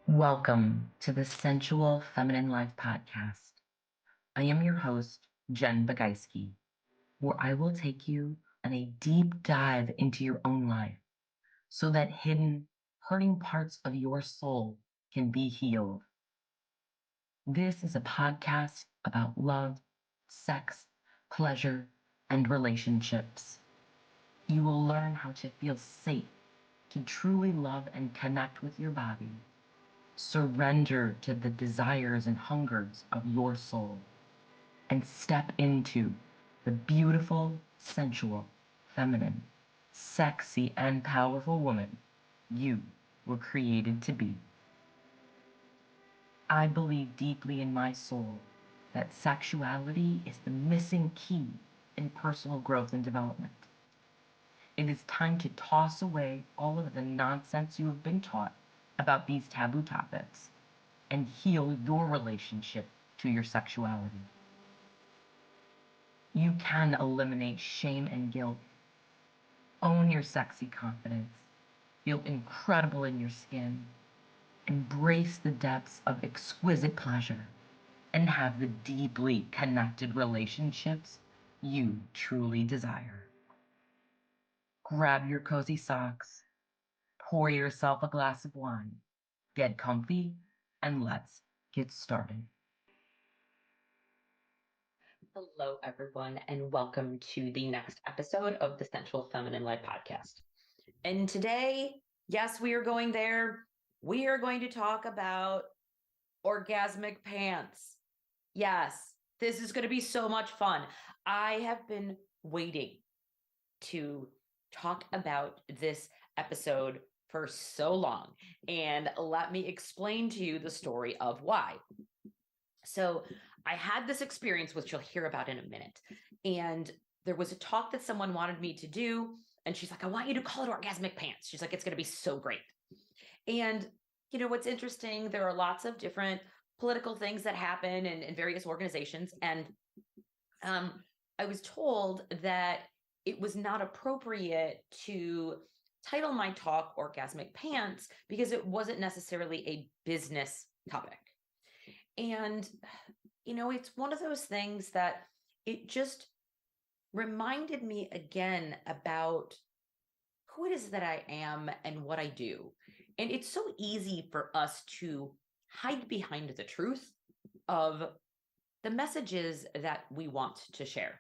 Welcome to the Sensual Feminine Life podcast. I am your host, Jen Bagayski, where I will take you on a deep dive into your own life so that hidden, hurting parts of your soul can be healed. This is a podcast about love, sex, pleasure, and relationships. You will learn how to feel safe, to truly love and connect with your body. Surrender to the desires and hungers of your soul and step into the beautiful, sensual, feminine, sexy, and powerful woman you were created to be. I believe deeply in my soul that sexuality is the missing key in personal growth and development. It is time to toss away all of the nonsense you have been taught about these taboo topics and heal your relationship to your sexuality. You can eliminate shame and guilt, own your sexy confidence, feel incredible in your skin, embrace the depths of exquisite pleasure, and have the deeply connected relationships you truly desire. Grab your cozy socks, pour yourself a glass of wine, get comfy, and let's get started. Hello, everyone, and welcome to the next episode of the Sensual Feminine Life podcast. And today, yes, we are going there. We are going to talk about orgasmic pants. Yes, this is going to be so much fun. I have been waiting to talk about this episode for so long, and let me explain to you the story of why. So I had this experience, which you'll hear about in a minute. And there was a talk that someone wanted me to do. And she's like, I want you to call it Orgasmic Pants. She's like, it's going to be so great. And, what's interesting, there are lots of different political things that happen in various organizations. And I was told that it was not appropriate to title my talk Orgasmic Pants because it wasn't necessarily a business topic. And, it's one of those things that it just reminded me again about who it is that I am and what I do. And it's so easy for us to hide behind the truth of the messages that we want to share.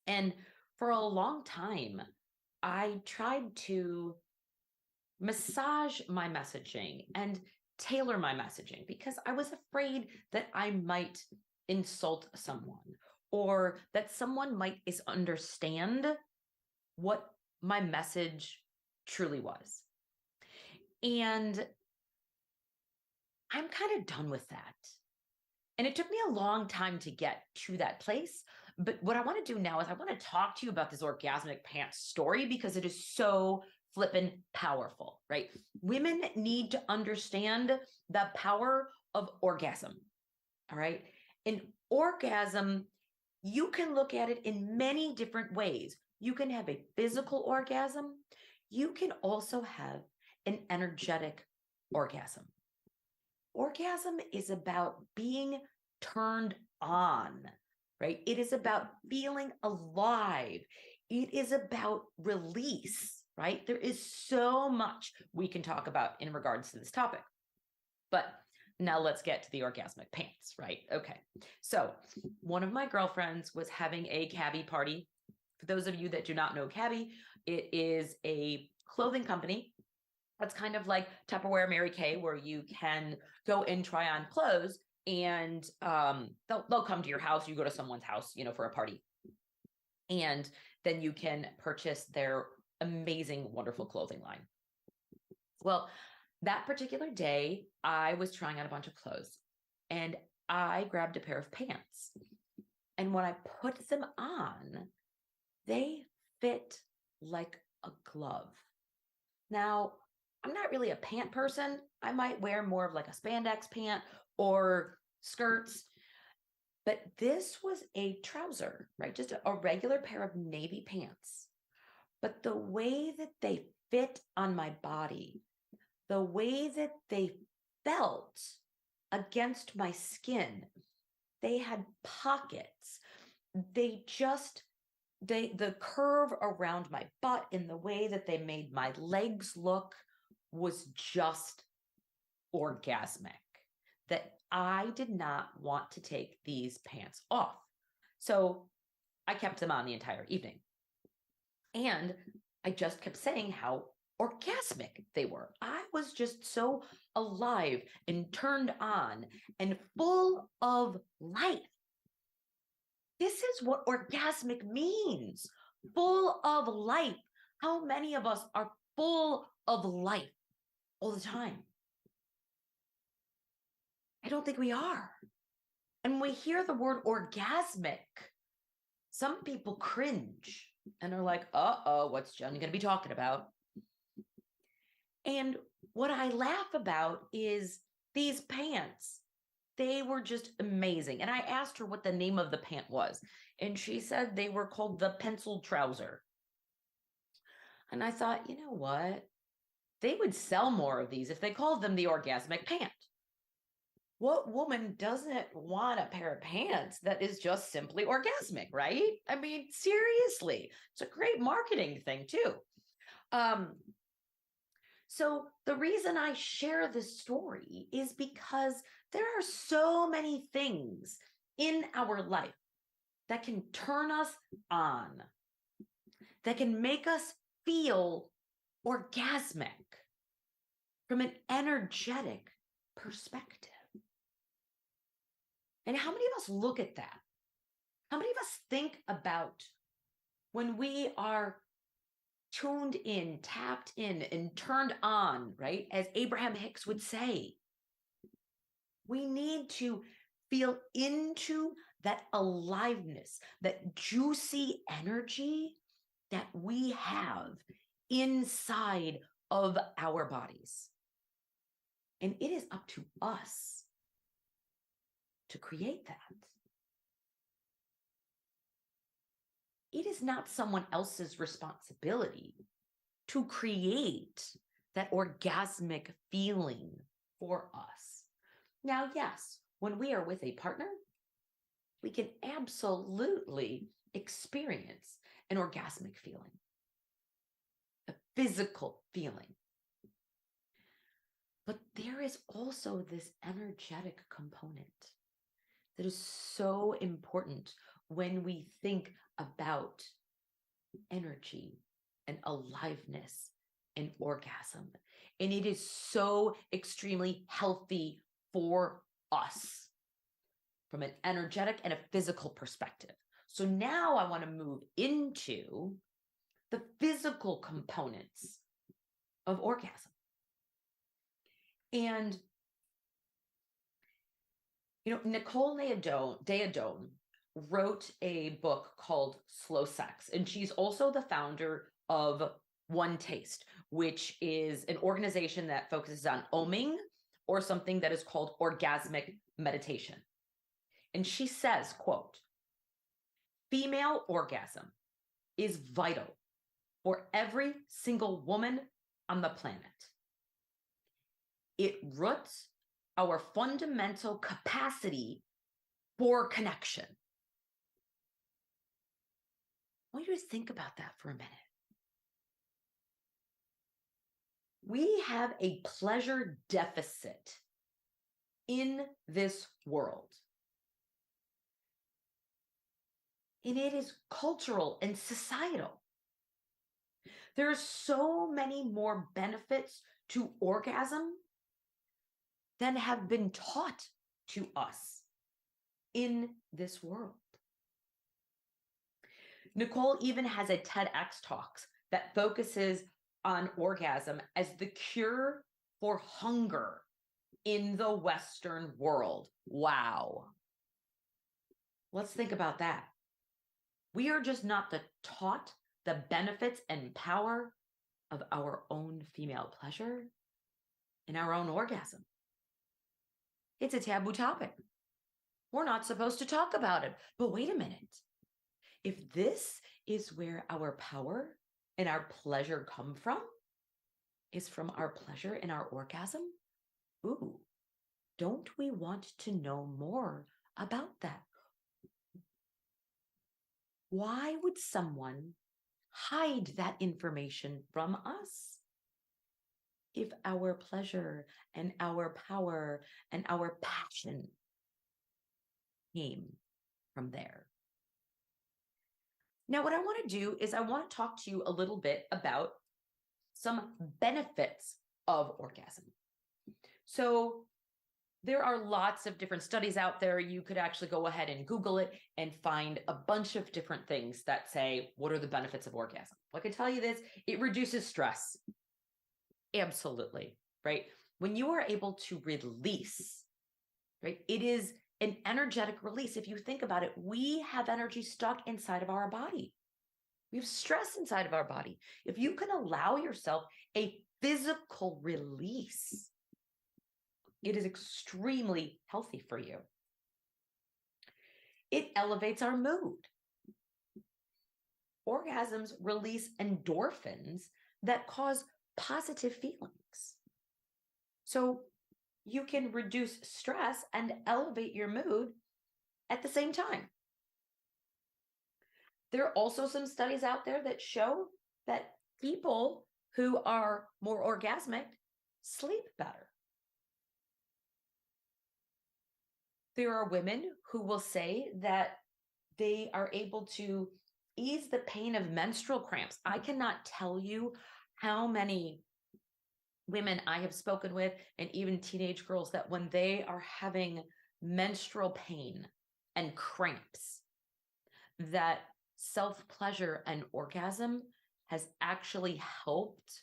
And for a long time, I tried to massage my messaging and tailor my messaging because I was afraid that I might insult someone or that someone might misunderstand what my message truly was. And I'm kind of done with that. And it took me a long time to get to that place. But what I want to do now is I want to talk to you about this orgasmic pants story because it is so flippin' powerful, right? Women need to understand the power of orgasm, all right? And orgasm, you can look at it in many different ways. You can have a physical orgasm. You can also have an energetic orgasm. Orgasm is about being turned on, right? It is about feeling alive. It is about release, right? There is so much we can talk about in regards to this topic. But now let's get to the orgasmic pants, right? Okay. So one of my girlfriends was having a cabbie party. For those of you that do not know cabbie, it is a clothing company. That's kind of like Tupperware Mary Kay, where you can go and try on clothes and they'll come to your house. You go to someone's house, for a party. And then you can purchase their amazing, wonderful clothing line. Well, that particular day, I was trying on a bunch of clothes and I grabbed a pair of pants. And when I put them on, they fit like a glove. Now, I'm not really a pant person. I might wear more of like a spandex pant or skirts, but this was a trouser, right? Just a regular pair of navy pants. But the way that they fit on my body, the way that they felt against my skin. They had pockets. The curve around my butt and the way that they made my legs look was just orgasmic, that I did not want to take these pants off. So I kept them on the entire evening. And I just kept saying how orgasmic they were. I was just so alive and turned on and full of life. This is what orgasmic means, full of life. How many of us are full of life all the time? I don't think we are. And when we hear the word orgasmic, some people cringe and are like, uh-oh, what's Jen going to be talking about? And what I laugh about is these pants. They were just amazing. And I asked her what the name of the pant was. And she said they were called the pencil trouser. And I thought, you know what? They would sell more of these if they called them the orgasmic pant. What woman doesn't want a pair of pants that is just simply orgasmic, right? I mean, seriously, it's a great marketing thing too. So the reason I share this story is because there are so many things in our life that can turn us on, that can make us feel orgasmic from an energetic perspective. And how many of us look at that? How many of us think about when we are tuned in, tapped in, and turned on, right? As Abraham Hicks would say, we need to feel into that aliveness, that juicy energy that we have inside of our bodies. And it is up to us to create that. It is not someone else's responsibility to create that orgasmic feeling for us. Now, yes, when we are with a partner, we can absolutely experience an orgasmic feeling, a physical feeling. But there is also this energetic component that is so important when we think about energy and aliveness and orgasm. And it is so extremely healthy for us from an energetic and a physical perspective. So now I want to move into the physical components of orgasm. And Nicole Deadone wrote a book called Slow Sex, and she's also the founder of One Taste, which is an organization that focuses on oming, or something that is called orgasmic meditation. And she says, quote, "Female orgasm is vital for every single woman on the planet. It roots our fundamental capacity for connection." I want you to think about that for a minute. We have a pleasure deficit in this world. And it is cultural and societal. There are so many more benefits to orgasm than have been taught to us in this world. Nicole even has a TEDx talks that focuses on orgasm as the cure for hunger in the Western world. Wow. Let's think about that. We are just not taught the benefits and power of our own female pleasure and our own orgasm. It's a taboo topic. We're not supposed to talk about it. But wait a minute. If this is where our power and our pleasure come from, is from our pleasure and our orgasm, ooh, don't we want to know more about that? Why would someone hide that information from us? If our pleasure and our power and our passion came from there. Now, what I want to do is I want to talk to you a little bit about some benefits of orgasm. So there are lots of different studies out there. You could actually go ahead and Google it and find a bunch of different things that say, what are the benefits of orgasm? Well, I can tell you this, it reduces stress. Absolutely, right? When you are able to release, right, it is an energetic release. If you think about it, we have energy stuck inside of our body. We have stress inside of our body. If you can allow yourself a physical release, it is extremely healthy for you. It elevates our mood. Orgasms release endorphins that cause positive feelings. So you can reduce stress and elevate your mood at the same time. There are also some studies out there that show that people who are more orgasmic sleep better. There are women who will say that they are able to ease the pain of menstrual cramps. I cannot tell you how many women I have spoken with, and even teenage girls, that when they are having menstrual pain and cramps, that self-pleasure and orgasm has actually helped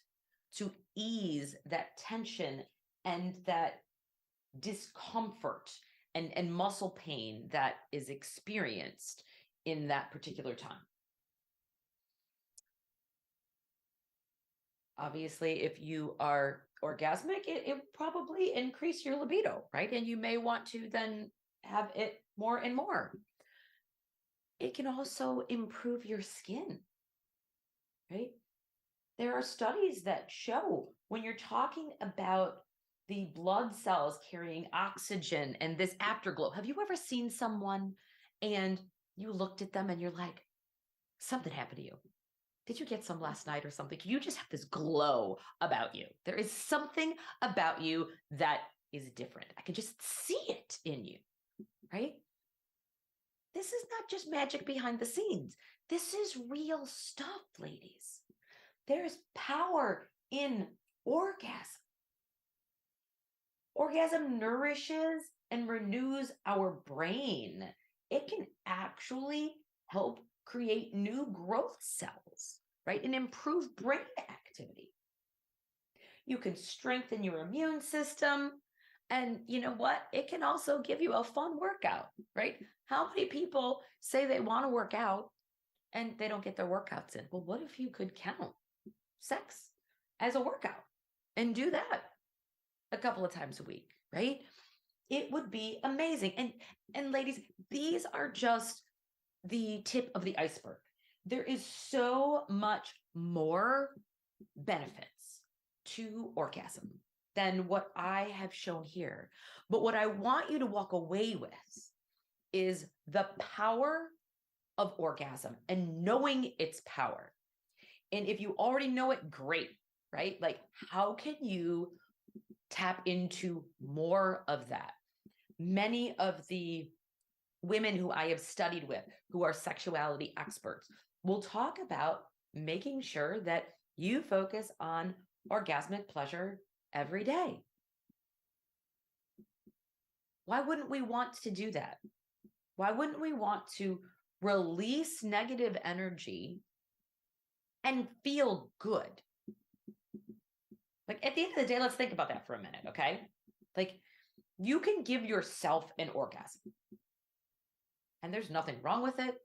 to ease that tension and that discomfort and muscle pain that is experienced in that particular time. Obviously, if you are orgasmic, it probably increase your libido, right? And you may want to then have it more and more. It can also improve your skin, right? There are studies that show when you're talking about the blood cells carrying oxygen and this afterglow. Have you ever seen someone and you looked at them and you're like, something happened to you? Did you get some last night or something? You just have this glow about you. There is something about you that is different. I can just see it in you, right? This is not just magic behind the scenes. This is real stuff, ladies. There's power in orgasm. Orgasm nourishes and renews our brain. It can actually help create new growth cells, right? And improve brain activity. You can strengthen your immune system. And you know what? It can also give you a fun workout, right? How many people say they want to work out and they don't get their workouts in? Well, what if you could count sex as a workout and do that a couple of times a week, right? It would be amazing. And ladies, these are just the tip of the iceberg. There is so much more benefits to orgasm than what I have shown here. But what I want you to walk away with is the power of orgasm and knowing its power. And if you already know it, great, right? Like, how can you tap into more of that? Many of the women who I have studied with, who are sexuality experts, will talk about making sure that you focus on orgasmic pleasure every day. Why wouldn't we want to do that? Why wouldn't we want to release negative energy and feel good? Like, at the end of the day, let's think about that for a minute, okay? Like, you can give yourself an orgasm, and there's nothing wrong with it.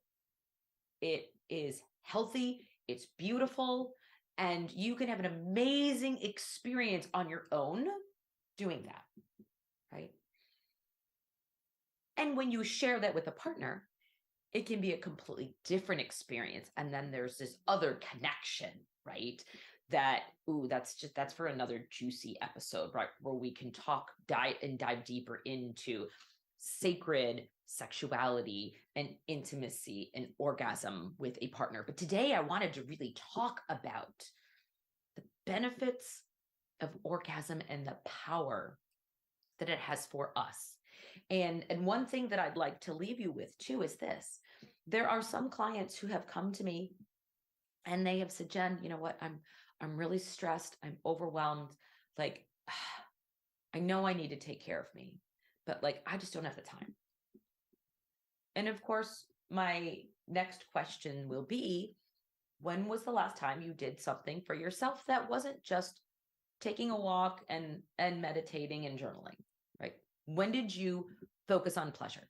It is healthy, it's beautiful, and you can have an amazing experience on your own doing that, right? And when you share that with a partner, it can be a completely different experience. And then there's this other connection, right? that's for another juicy episode, right? Where we can dive deeper into sacred sexuality and intimacy and orgasm with a partner. But today I wanted to really talk about the benefits of orgasm and the power that it has for us. And one thing that I'd like to leave you with too is this. There are some clients who have come to me and they have said, Jen, you know what? I'm really stressed. I'm overwhelmed. Like, I know I need to take care of me, but like, I just don't have the time. And of course, my next question will be, when was the last time you did something for yourself that wasn't just taking a walk and meditating and journaling, right? When did you focus on pleasure?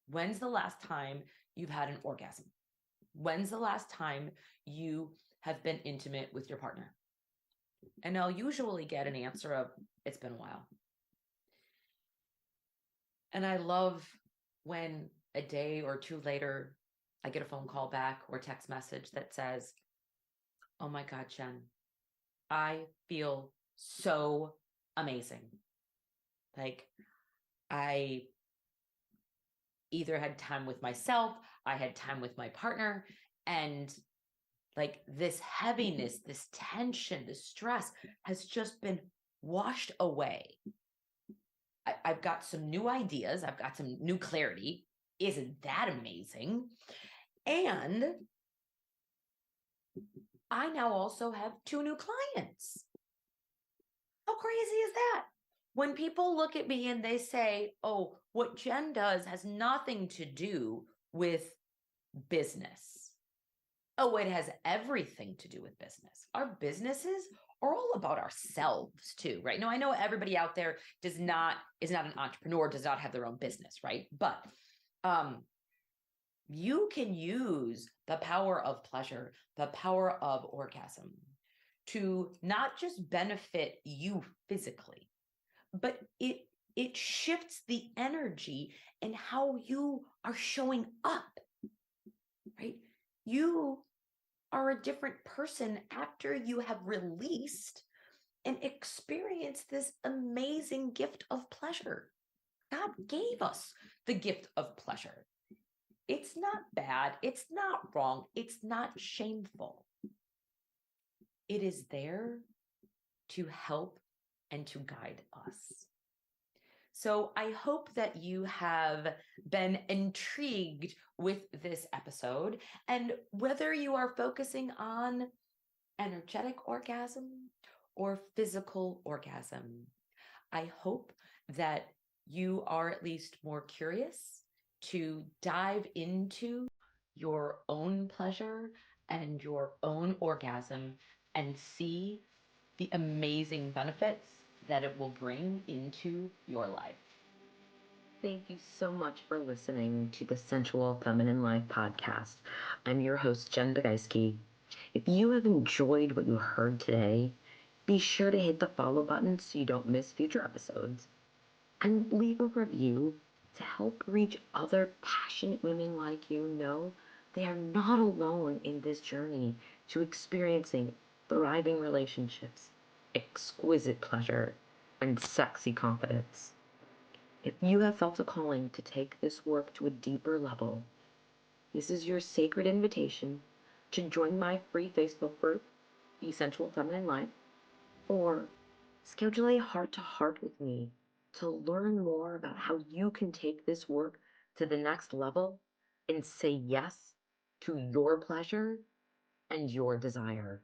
When's the last time you've had an orgasm? When's the last time you have been intimate with your partner? And I'll usually get an answer of, it's been a while. And I love when a day or two later, I get a phone call back or text message that says, oh my God, Jen, I feel so amazing. Like, I either had time with myself, I had time with my partner, and like this heaviness, this tension, this stress has just been washed away. I've got some new ideas. I've got some new clarity. Isn't that amazing? And I now also have 2 new clients. How crazy is that? When people look at me and they say, oh, what Jen does has nothing to do with business. Oh, it has everything to do with business. Our businesses are all about ourselves too, right? Now, I know everybody out there is not an entrepreneur, does not have their own business, right? But you can use the power of pleasure, the power of orgasm to not just benefit you physically, but it shifts the energy and how you are showing up, right? You are a different person after you have released and experienced this amazing gift of pleasure. God gave us the gift of pleasure. It's not bad. It's not wrong. It's not shameful. It is there to help and to guide us. So I hope that you have been intrigued with this episode, and whether you are focusing on energetic orgasm or physical orgasm, I hope that you are at least more curious to dive into your own pleasure and your own orgasm and see the amazing benefits that it will bring into your life. Thank you so much for listening to the Sensual Feminine Life podcast. I'm your host, Jen Bogajski. If you have enjoyed what you heard today, be sure to hit the follow button so you don't miss future episodes. And leave a review to help reach other passionate women like you know they are not alone in this journey to experiencing thriving relationships, exquisite pleasure, and sexy confidence. If you have felt a calling to take this work to a deeper level, this is your sacred invitation to join my free Facebook group, Essential Feminine Life, or schedule a heart-to-heart with me to learn more about how you can take this work to the next level and say yes to your pleasure and your desire.